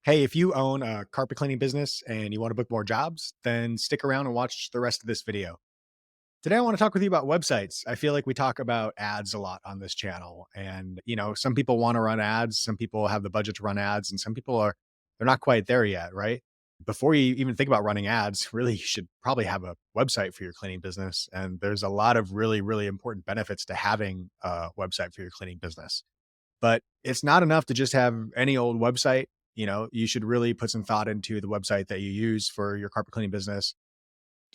Hey, if you own a carpet cleaning business and you want to book more jobs, then stick around and watch the rest of this video. Today, I want to talk with you about websites. I feel like we talk about ads a lot on this channel. And, some people want to run ads, some people have the budget to run ads, and some people they're not quite there yet, right? Before you even think about running ads, really, you should probably have a website for your cleaning business. And there's a lot of really, really important benefits to having a website for your cleaning business. But it's not enough to just have any old website. You should really put some thought into the website that you use for your carpet cleaning business,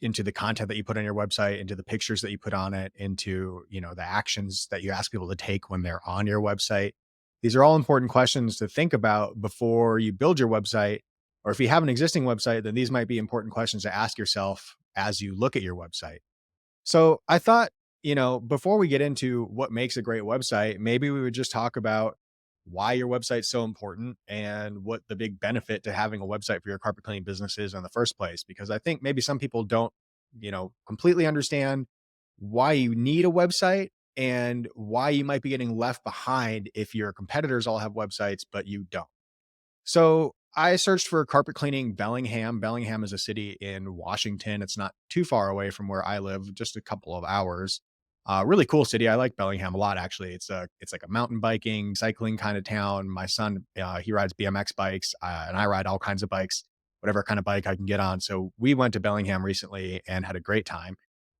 into the content that you put on your website, into the pictures that you put on it, into, the actions that you ask people to take when they're on your website. These are all important questions to think about before you build your website. Or if you have an existing website, then these might be important questions to ask yourself as you look at your website. So I thought, before we get into what makes a great website, maybe we would just talk about why your website's so important and what the big benefit to having a website for your carpet cleaning business is in the first place. Because I think maybe some people don't, completely understand why you need a website and why you might be getting left behind if your competitors all have websites, but you don't. So I searched for carpet cleaning Bellingham. Bellingham is a city in Washington. It's not too far away from where I live, just a couple of hours. Really cool city. I like Bellingham a lot, actually. It's like a mountain biking, cycling kind of town. My son, he rides BMX bikes, and I ride all kinds of bikes, whatever kind of bike I can get on. So we went to Bellingham recently and had a great time.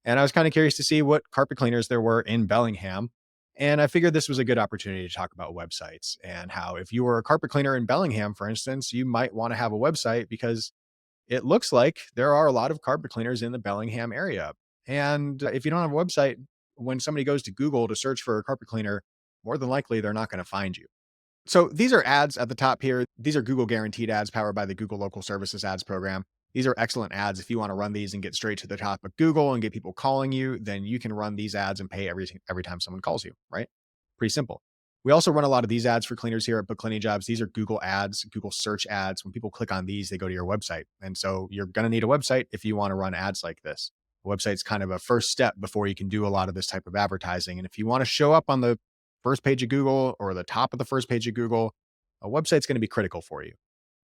And I was kind of curious to see what carpet cleaners there were in Bellingham. And I figured this was a good opportunity to talk about websites and how, if you were a carpet cleaner in Bellingham, for instance, you might want to have a website because it looks like there are a lot of carpet cleaners in the Bellingham area. And if you don't have a website, when somebody goes to Google to search for a carpet cleaner, more than likely they're not going to find you. So these are ads at the top here. These are Google guaranteed ads powered by the Google Local Services Ads program. These are excellent ads. If you want to run these and get straight to the top of Google and get people calling you, then you can run these ads and pay every time someone calls you, right? Pretty simple. We also run a lot of these ads for cleaners here at BookCleaningJobs. These are Google ads, Google search ads. When people click on these, they go to your website. And so you're going to need a website if you want to run ads like this. A website's kind of a first step before you can do a lot of this type of advertising. And if you want to show up on the first page of Google or the top of the first page of Google, a website's going to be critical for you.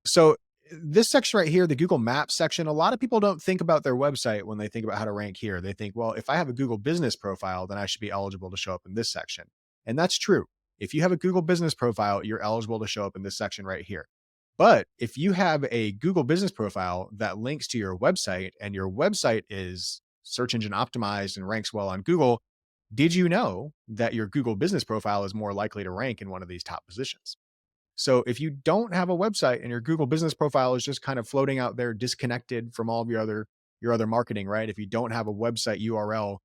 So this section right here, the Google Maps section, a lot of people don't think about their website when they think about how to rank here. They think, well, if I have a Google business profile, then I should be eligible to show up in this section. And that's true. If you have a Google business profile, you're eligible to show up in this section right here. But if you have a Google business profile that links to your website and your website is search engine optimized and ranks well on Google, did you know that your Google business profile is more likely to rank in one of these top positions? So if you don't have a website and your Google business profile is just kind of floating out there disconnected from all of your other marketing, right? If you don't have a website URL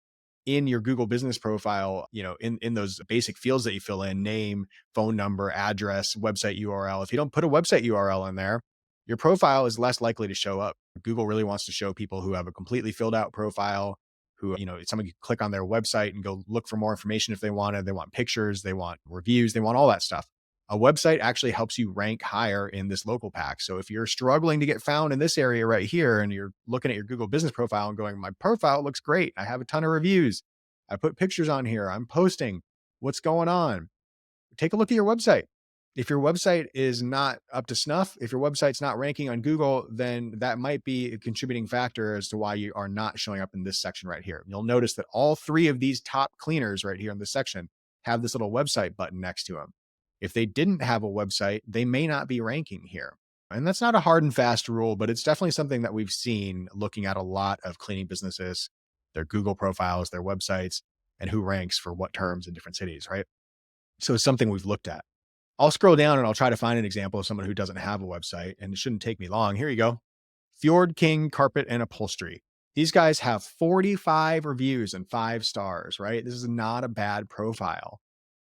in your Google business profile, in those basic fields that you fill in, name, phone number, address, website URL, if you don't put a website URL in there, your profile is less likely to show up. Google really wants to show people who have a completely filled out profile, who, someone can click on their website and go look for more information if they wanted. They want pictures, they want reviews, they want all that stuff. A website actually helps you rank higher in this local pack. So if you're struggling to get found in this area right here and you're looking at your Google business profile and going, my profile looks great, I have a ton of reviews, I put pictures on here, I'm posting, what's going on? Take a look at your website. If your website is not up to snuff, if your website's not ranking on Google, then that might be a contributing factor as to why you are not showing up in this section right here. You'll notice that all three of these top cleaners right here in this section have this little website button next to them. If they didn't have a website, they may not be ranking here. And that's not a hard and fast rule, but it's definitely something that we've seen looking at a lot of cleaning businesses, their Google profiles, their websites, and who ranks for what terms in different cities, right? So it's something we've looked at. I'll scroll down and I'll try to find an example of someone who doesn't have a website, and it shouldn't take me long. Here you go. Fjord King Carpet and Upholstery. These guys have 45 reviews and 5 stars, right? This is not a bad profile,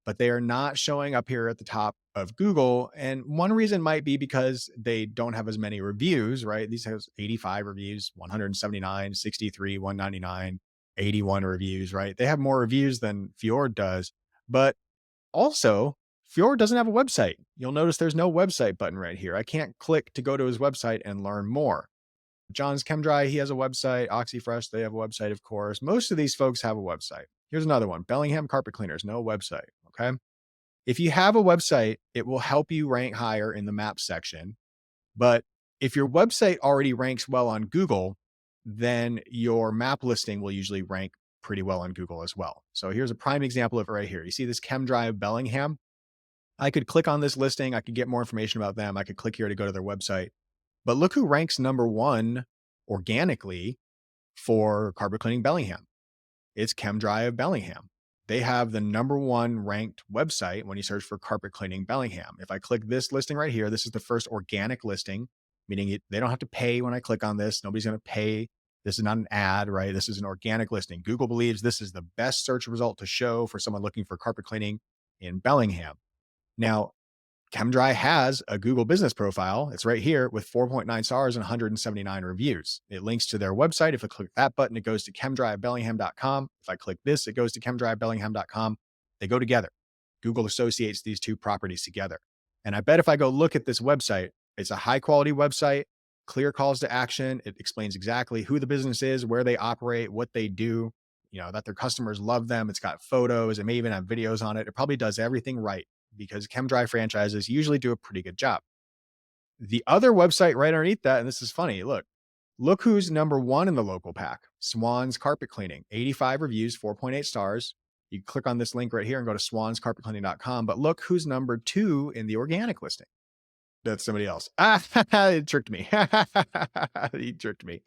but they are not showing up here at the top of Google. And one reason might be because they don't have as many reviews, right? These have 85 reviews, 179, 63, 199, 81 reviews, right? They have more reviews than Fjord does. But also, Fjord doesn't have a website. You'll notice there's no website button right here. I can't click to go to his website and learn more. John's Chemdry, he has a website. Oxyfresh, they have a website, of course. Most of these folks have a website. Here's another one. Bellingham Carpet Cleaners, no website. Okay. If you have a website, it will help you rank higher in the map section. But if your website already ranks well on Google, then your map listing will usually rank pretty well on Google as well. So here's a prime example of it right here. You see this Chem Drive Bellingham? I could click on this listing. I could get more information about them. I could click here to go to their website. But look who ranks number one organically for carpet cleaning Bellingham. It's Chem Drive Bellingham. They have the number one ranked website when you search for carpet cleaning Bellingham. If I click this listing right here, this is the first organic listing, meaning they don't have to pay when I click on this. Nobody's going to pay. This is not an ad, right? This is an organic listing. Google believes this is the best search result to show for someone looking for carpet cleaning in Bellingham. Now, ChemDry has a Google business profile. It's right here with 4.9 stars and 179 reviews. It links to their website. If I click that button, it goes to chemdrybellingham.com. If I click this, it goes to chemdrybellingham.com. They go together. Google associates these two properties together. And I bet if I go look at this website, it's a high quality website, clear calls to action. It explains exactly who the business is, where they operate, what they do, that their customers love them. It's got photos. It may even have videos on it. It probably does everything right, because ChemDry franchises usually do a pretty good job. The other website right underneath that, and this is funny, look who's number one in the local pack. Swans Carpet Cleaning, 85 reviews, 4.8 stars. You click on this link right here and go to swanscarpetcleaning.com. But look who's number two in the organic listing. That's somebody else. It tricked me. He tricked me.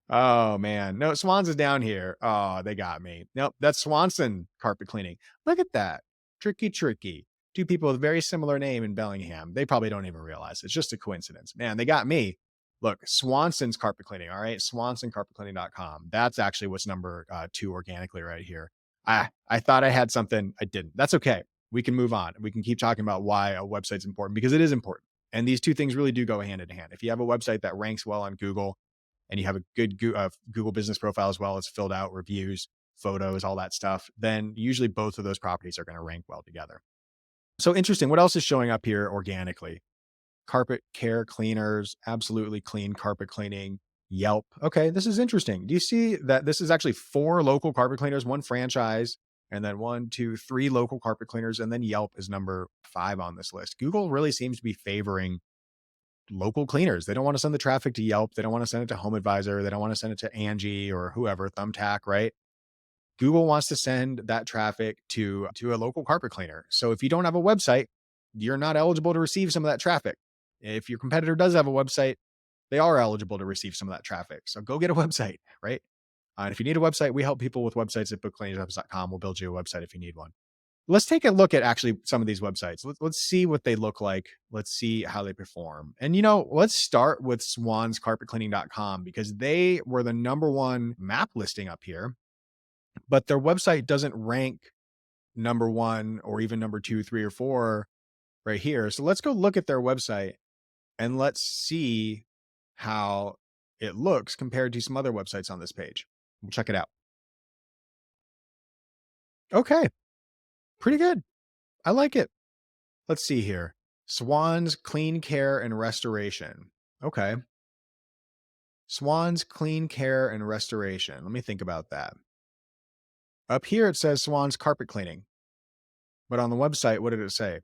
Oh man. No, Swans is down here. Oh, they got me. Nope, that's Swanson Carpet Cleaning. Look at that. Tricky. Two people with a very similar name in Bellingham. They probably don't even realize it's just a coincidence. Man, they got me. Look, Swanson's Carpet Cleaning. All right. SwansonCarpetCleaning.com. That's actually what's number two organically right here. I thought I had something. I didn't. That's okay. We can move on. We can keep talking about why a website's important, because it is important. And these two things really do go hand in hand. If you have a website that ranks well on Google and you have a good Google business profile as well, as filled out reviews, photos, all that stuff, then usually both of those properties are going to rank well together. So interesting. What else is showing up here organically? Carpet care cleaners, absolutely clean carpet cleaning, Yelp. Okay, this is interesting. Do you see that this is actually 4 local carpet cleaners, 1 franchise, and then 1, 2, 3 local carpet cleaners, and then Yelp is number 5 on this list. Google really seems to be favoring local cleaners. They don't want to send the traffic to Yelp. They don't want to send it to HomeAdvisor. They don't want to send it to Angie or whoever, Thumbtack, right? Google wants to send that traffic to a local carpet cleaner. So if you don't have a website, you're not eligible to receive some of that traffic. If your competitor does have a website, they are eligible to receive some of that traffic. So go get a website, right? And if you need a website, we help people with websites at BookCleaningJobs.com. We'll build you a website if you need one. Let's take a look at actually some of these websites. Let's see what they look like. Let's see how they perform. And let's start with swanscarpetcleaning.com, because they were the number one map listing up here, but their website doesn't rank number one or even number 2, 3, or 4 right here. So let's go look at their website and let's see how it looks compared to some other websites on this page. We'll check it out. Okay, pretty good. I like it. Let's see here. Swans Clean Care and Restoration. Okay. Swans Clean Care and Restoration. Let me think about that. Up here it says Swans Carpet Cleaning. But on the website, what did it say?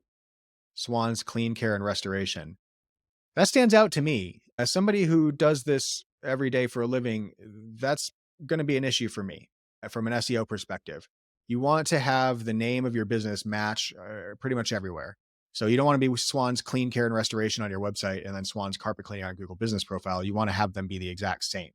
Swans Clean Care and Restoration. That stands out to me. As somebody who does this every day for a living, that's going to be an issue for me from an SEO perspective. You want to have the name of your business match pretty much everywhere. So you don't want to be Swans Clean Care and Restoration on your website and then Swans Carpet Cleaning on Google Business Profile. You want to have them be the exact same.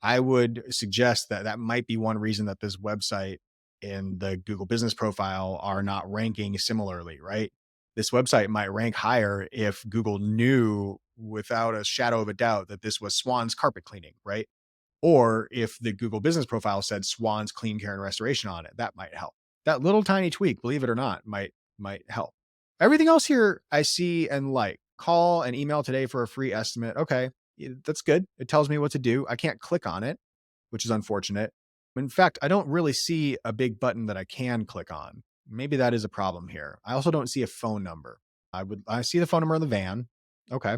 I would suggest that might be one reason that this website and the Google Business Profile are not ranking similarly, right? This website might rank higher if Google knew without a shadow of a doubt that this was Swans Carpet Cleaning, right? Or if the Google Business Profile said Swans Clean Care and Restoration on it, that might help. That little tiny tweak, believe it or not, might help. Everything else here I see and like. Call and email today for a free estimate. Okay, that's good. It tells me what to do. I can't click on it, which is unfortunate. In fact, I don't really see a big button that I can click on. Maybe that is a problem here. I also don't see a phone number. I see the phone number in the van. Okay.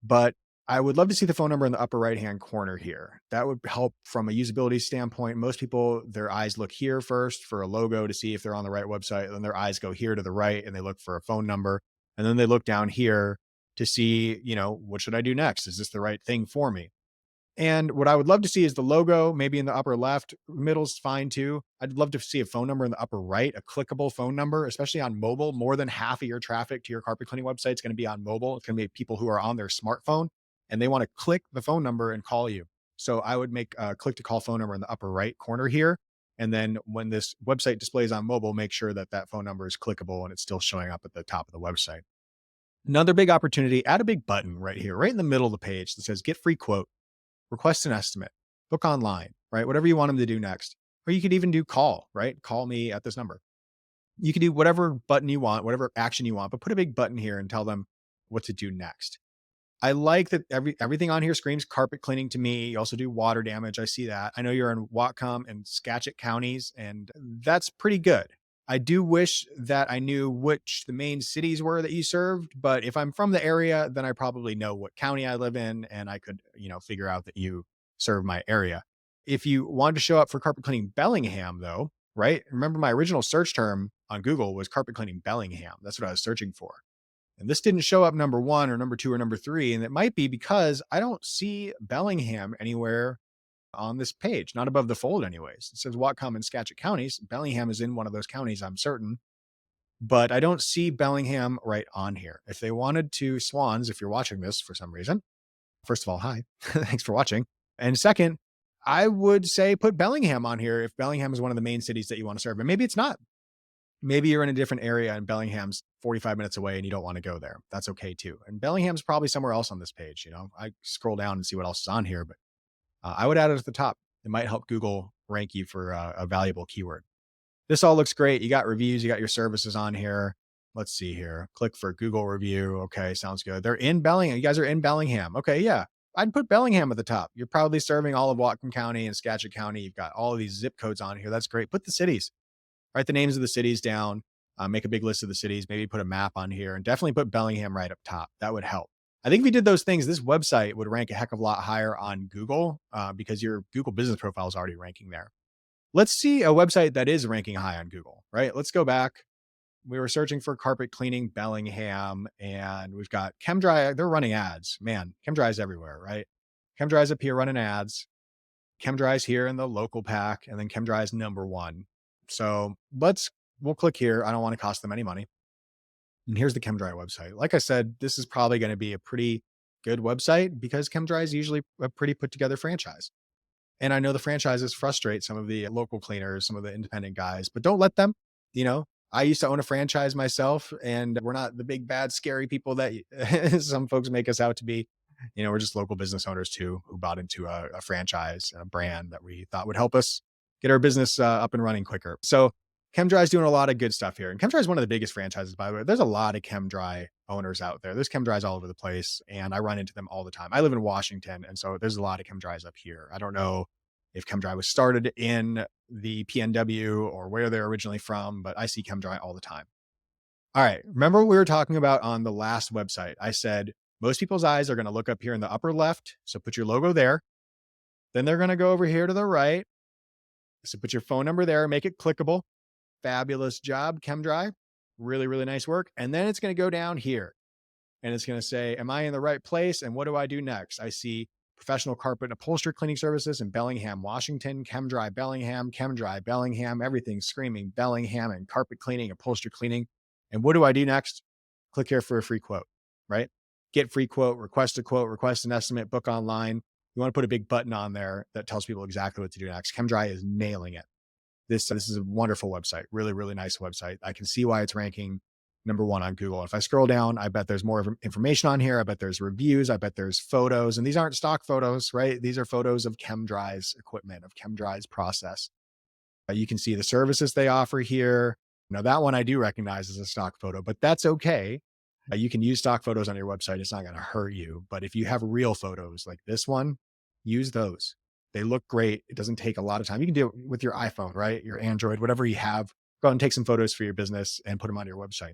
But I would love to see the phone number in the upper right-hand corner here. That would help from a usability standpoint. Most people, their eyes look here first for a logo to see if they're on the right website. Then their eyes go here to the right and they look for a phone number. And then they look down here to see, what should I do next? Is this the right thing for me? And what I would love to see is the logo, maybe in the upper left. Middle's fine too. I'd love to see a phone number in the upper right, a clickable phone number, especially on mobile. More than half of your traffic to your carpet cleaning website is going to be on mobile. It's going to be people who are on their smartphone and they want to click the phone number and call you. So I would make a click to call phone number in the upper right corner here. And then when this website displays on mobile, make sure that that phone number is clickable and it's still showing up at the top of the website. Another big opportunity, add a big button right here, right in the middle of the page that says get free quote, request an estimate, book online, right? Whatever you want them to do next. Or you could even do call, right? Call me at this number. You can do whatever button you want, whatever action you want, but put a big button here and tell them what to do next. I like that everything on here screams carpet cleaning to me. You also do water damage. I see that. I know you're in Whatcom and Skagit counties, and that's pretty good. I do wish that I knew which the main cities were that you served, but if I'm from the area, then I probably know what county I live in, and I could, figure out that you serve my area. If you wanted to show up for carpet cleaning Bellingham, though, right? Remember my original search term on Google was carpet cleaning Bellingham. That's what I was searching for. And this didn't show up number one or number two or number three. And it might be because I don't see Bellingham anywhere on this page, not above the fold, anyways. It says Whatcom and Skagit counties. Bellingham is in one of those counties, I'm certain, but I don't see Bellingham right on here. If they wanted to, Swans, if you're watching this for some reason, first of all, hi, thanks for watching. And second, I would say put Bellingham on here if Bellingham is one of the main cities that you want to serve. And maybe it's not. Maybe you're in a different area and Bellingham's 45 minutes away and you don't want to go there. That's okay too. And Bellingham's probably somewhere else on this page. I scroll down and see what else is on here, but I would add it at the top. It might help Google rank you for a valuable keyword. This all looks great. You got reviews, you got your services on here. Let's see here. Click for Google review. Okay, sounds good. They're in Bellingham. You guys are in Bellingham. Okay, yeah. I'd put Bellingham at the top. You're probably serving all of Whatcom County and Skagit County. You've got all of these zip codes on here. That's great. Put the cities. Write the names of the cities down. Make a big list of the cities. Maybe put a map on here and definitely put Bellingham right up top. That would help. I think if you did those things, this website would rank a heck of a lot higher on Google because your Google business profile is already ranking there. Let's see a website that is ranking high on Google, right? Let's go back. We were searching for carpet cleaning Bellingham and we've got ChemDry. They're running ads. Man, ChemDry's everywhere, right? ChemDry's up here running ads. ChemDry's here in the local pack and then ChemDry's number one. So we'll click here. I don't want to cost them any money. And here's the ChemDry website. Like I said, this is probably going to be a pretty good website because ChemDry is usually a pretty put together franchise. And I know the franchises frustrate some of the local cleaners, some of the independent guys, but don't let them. I used to own a franchise myself, and we're not the big, bad, scary people that some folks make us out to be. We're just local business owners too, who bought into a franchise, a brand that we thought would help us get our business up and running quicker. So ChemDry is doing a lot of good stuff here. And ChemDry is one of the biggest franchises, by the way. There's a lot of ChemDry owners out there. There's ChemDrys all over the place, and I run into them all the time. I live in Washington, and so there's a lot of ChemDrys up here. I don't know if ChemDry was started in the PNW or where they're originally from, but I see ChemDry all the time. All right. Remember what we were talking about on the last website? I said most people's eyes are going to look up here in the upper left. So put your logo there. Then they're going to go over here to the right. So put your phone number there, make it clickable. Fabulous job, ChemDry. Really, really nice work. And then it's going to go down here and it's going to say, am I in the right place? And what do I do next? I see professional carpet and upholstery cleaning services in Bellingham, Washington, ChemDry Bellingham, everything's screaming Bellingham and carpet cleaning, upholstery cleaning. And what do I do next? Click here for a free quote, right? Get free quote, request an estimate, book online. You want to put a big button on there that tells people exactly what to do next. ChemDry is nailing it. This is a wonderful website, really, really nice website. I can see why it's ranking number one on Google. If I scroll down, I bet there's more information on here. I bet there's reviews. I bet there's photos. And these aren't stock photos, right? These are photos of ChemDry's equipment, of ChemDry's process. You can see the services they offer here. Now, that one I do recognize as a stock photo, but that's okay. You can use stock photos on your website. It's not going to hurt you. But if you have real photos like this one, use those. They look great. It doesn't take a lot of time. You can do it with your iPhone, right? Your Android, whatever you have. Go out and take some photos for your business and put them on your website.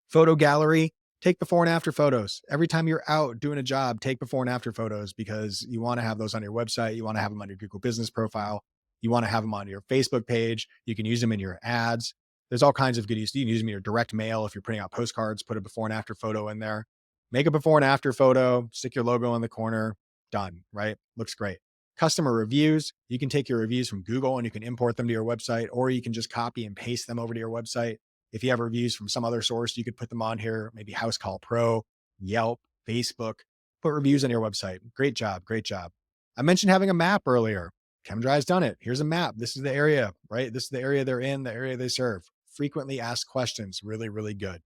Photo gallery, take before and after photos. Every time you're out doing a job, take before and after photos because you want to have those on your website. You want to have them on your Google business profile. You want to have them on your Facebook page. You can use them in your ads. There's all kinds of good use. You can use them in your direct mail. If you're putting out postcards, put a before and after photo in there. Make a before and after photo, stick your logo in the corner, done, right? Looks great. Customer reviews, you can take your reviews from Google and you can import them to your website, or you can just copy and paste them over to your website. If you have reviews from some other source, you could put them on here, maybe House Call Pro, Yelp, Facebook, put reviews on your website. Great job. Great job. I mentioned having a map earlier. ChemDry's done it. Here's a map. This is the area, right? This is the area they're in, the area they serve. Frequently asked questions. Really, really good.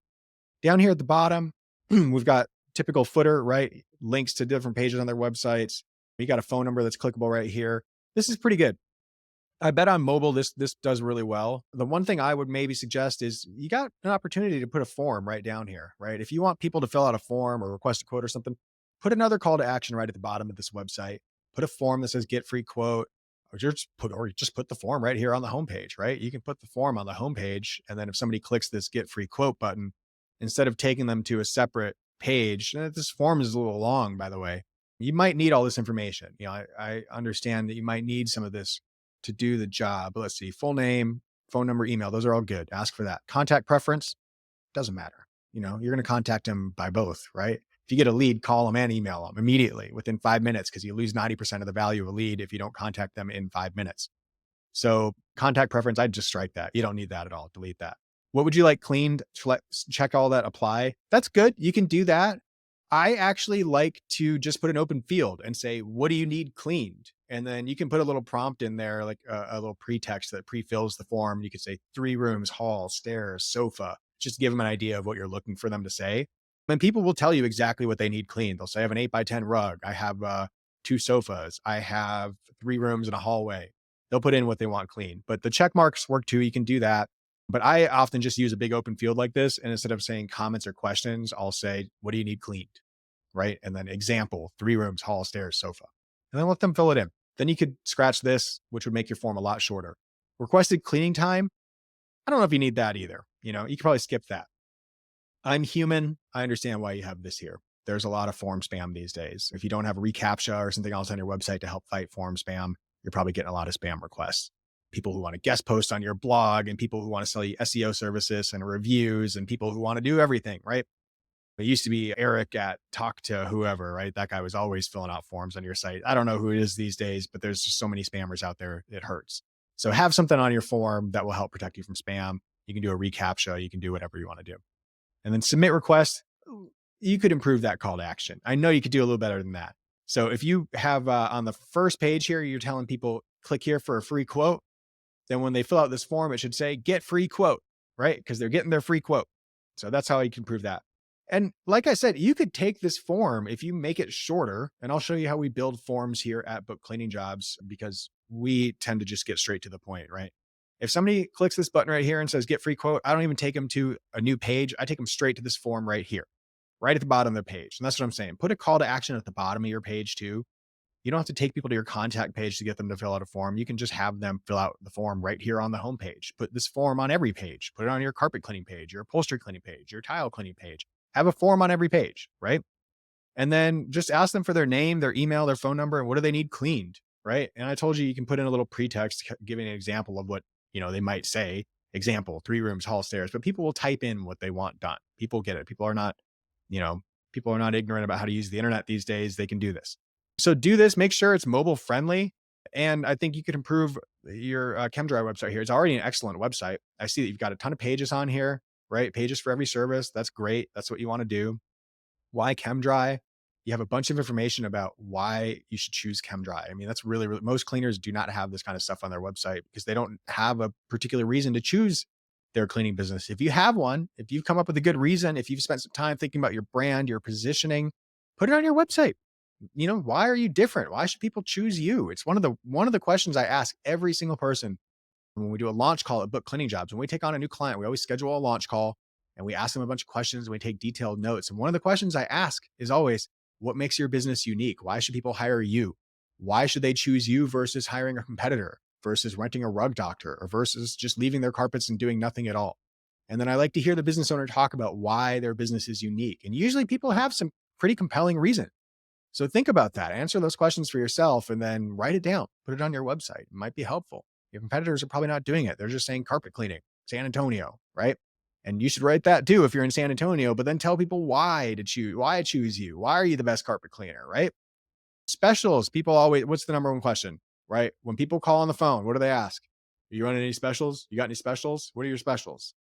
Down here at the bottom, we've got typical footer, right? Links to different pages on their websites. You got a phone number that's clickable right here. This is pretty good. I bet on mobile, this does really well. The one thing I would maybe suggest is you got an opportunity to put a form right down here, right? If you want people to fill out a form or request a quote or something, put another call to action right at the bottom of this website. Put a form that says get free quote, or just put the form right here on the homepage, right? You can put the form on the homepage, and then if somebody clicks this get free quote button, instead of taking them to a separate page, this form is a little long, by the way. You might need all this information. I understand that you might need some of this to do the job. But let's see, full name, phone number, email, those are all good. Ask for that. Contact preference, doesn't matter. You're going to contact them by both, right? If you get a lead, call them and email them immediately within 5 minutes, because you lose 90% of the value of a lead if you don't contact them in 5 minutes. So contact preference, I'd just strike that. You don't need that at all. Delete that. What would you like cleaned? Check all that, apply. That's good. You can do that. I actually like to just put an open field and say, what do you need cleaned? And then you can put a little prompt in there, like a little pretext that pre-fills the form. You could say 3 rooms, hall, stairs, sofa, just give them an idea of what you're looking for them to say. And people will tell you exactly what they need cleaned. They'll say, I have an 8x10 rug. I have 2 sofas. I have 3 rooms and a hallway. They'll put in what they want clean, but the check marks work too. You can do that. But I often just use a big open field like this. And instead of saying comments or questions, I'll say, what do you need cleaned? Right? And then example, 3 rooms, hall, stairs, sofa. And then let them fill it in. Then you could scratch this, which would make your form a lot shorter. Requested cleaning time. I don't know if you need that either. You could probably skip that. I'm human. I understand why you have this here. There's a lot of form spam these days. If you don't have a reCAPTCHA or something else on your website to help fight form spam, you're probably getting a lot of spam requests. People who want to guest post on your blog, and people who want to sell you SEO services and reviews, and people who want to do everything, right? It used to be Eric at Talk to Whoever, right? That guy was always filling out forms on your site. I don't know who it is these days, but there's just so many spammers out there. It hurts. So have something on your form that will help protect you from spam. You can do a reCAPTCHA. You can do whatever you want to do. And then submit request. You could improve that call to action. I know you could do a little better than that. So if you have on the first page here, you're telling people click here for a free quote, then when they fill out this form, it should say get free quote, right? Because they're getting their free quote. So that's how you can prove that. And like I said, you could take this form if you make it shorter, and I'll show you how we build forms here at BookCleaningJobs, because we tend to just get straight to the point, right? If somebody clicks this button right here and says get free quote, I don't even take them to a new page. I take them straight to this form right here, right at the bottom of the page. And that's what I'm saying. Put a call to action at the bottom of your page too. You don't have to take people to your contact page to get them to fill out a form. You can just have them fill out the form right here on the homepage. Put this form on every page. Put it on your carpet cleaning page, your upholstery cleaning page, your tile cleaning page. Have a form on every page, right? And then just ask them for their name, their email, their phone number, and what do they need cleaned, right? And I told you can put in a little pretext giving an example of what, they might say. Example, 3 rooms, hall, stairs. But people will type in what they want done. People get it. People are not ignorant about how to use the internet these days. They can do this. So do this, make sure it's mobile friendly. And I think you could improve your ChemDry website here. It's already an excellent website. I see that you've got a ton of pages on here, right? Pages for every service. That's great. That's what you want to do. Why ChemDry? You have a bunch of information about why you should choose ChemDry. I mean, that's really, really, most cleaners do not have this kind of stuff on their website because they don't have a particular reason to choose their cleaning business. If you have one, if you've come up with a good reason, if you've spent some time thinking about your brand, your positioning, put it on your website. Why are you different? Why should people choose you? It's one of the questions I ask every single person when we do a launch call at BookCleaningJobs. When we take on a new client, we always schedule a launch call and we ask them a bunch of questions and we take detailed notes. And one of the questions I ask is always, what makes your business unique? Why should people hire you? Why should they choose you versus hiring a competitor, versus renting a rug doctor, or versus just leaving their carpets and doing nothing at all? And then I like to hear the business owner talk about why their business is unique. And usually people have some pretty compelling reason. So think about that, answer those questions for yourself, and then write it down, put it on your website. It might be helpful. Your competitors are probably not doing it. They're just saying carpet cleaning, San Antonio, right? And you should write that too if you're in San Antonio, but then tell people why I choose you. Why are you the best carpet cleaner, right? Specials, people always, what's the number one question, right? When people call on the phone, what do they ask? Are you running any specials? You got any specials? What are your specials?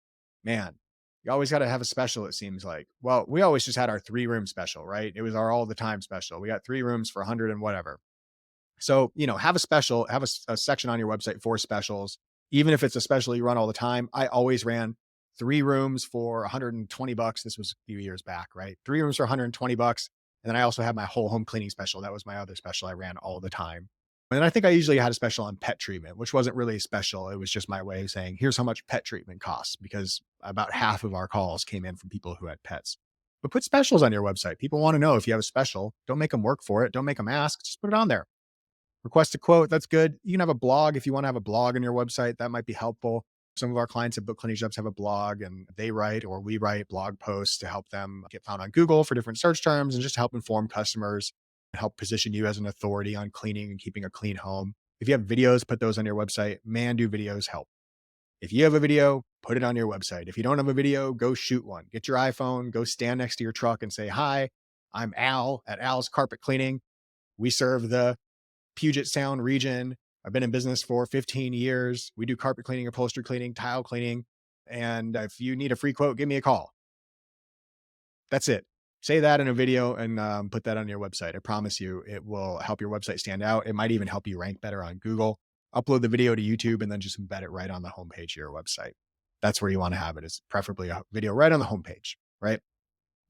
Man, you always got to have a special, it seems like. Well, we always just had our 3 room special, right? It was our all the time special. We got 3 rooms for 100 and whatever. So, have a special, have a section on your website for specials. Even if it's a special you run all the time, I always ran 3 rooms for $120. This was a few years back, right? 3 rooms for $120. And then I also had my whole home cleaning special. That was my other special I ran all the time. And I think I usually had a special on pet treatment, which wasn't really special. It was just my way of saying, here's how much pet treatment costs, because about half of our calls came in from people who had pets. But put specials on your website. People want to know if you have a special. Don't make them work for it. Don't make them ask. Just put it on there. Request a quote. That's good. You can have a blog if you want to have a blog on your website. That might be helpful. Some of our clients at Book Cleaning Jobs have a blog, and they write or we write blog posts to help them get found on Google for different search terms and just help inform customers and help position you as an authority on cleaning and keeping a clean home. If you have videos, put those on your website. Man, do videos help. If you have a video, put it on your website. If you don't have a video, go shoot one. Get your iPhone, go stand next to your truck and say, hi, I'm Al at Al's Carpet Cleaning. We serve the Puget Sound region. I've been in business for 15 years. We do carpet cleaning, upholstery cleaning, tile cleaning. And if you need a free quote, give me a call. That's it. Say that in a video and put that on your website. I promise you it will help your website stand out. It might even help you rank better on Google. Upload the video to YouTube and then just embed it right on the homepage of your website. That's where you want to have it, is preferably a video right on the homepage, right?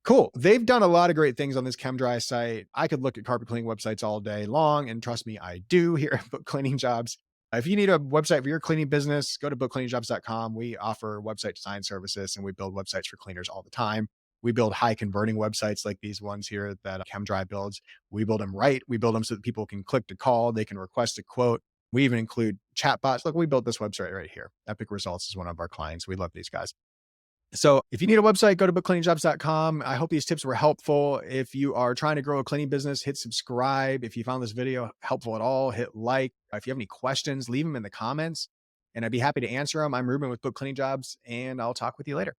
Cool. They've done a lot of great things on this ChemDry site. I could look at carpet cleaning websites all day long, and trust me, I do here at Book Cleaning Jobs. If you need a website for your cleaning business, go to bookcleaningjobs.com. We offer website design services, and we build websites for cleaners all the time. We build high converting websites like these ones here that ChemDry builds. We build them right. We build them so that people can click to call. They can request a quote. We even include chatbots. Look, we built this website right here. Epic Results is one of our clients. We love these guys. So if you need a website, go to bookcleaningjobs.com. I hope these tips were helpful. If you are trying to grow a cleaning business, hit subscribe. If you found this video helpful at all, hit like. If you have any questions, leave them in the comments and I'd be happy to answer them. I'm Reuben with Book Cleaning Jobs, and I'll talk with you later.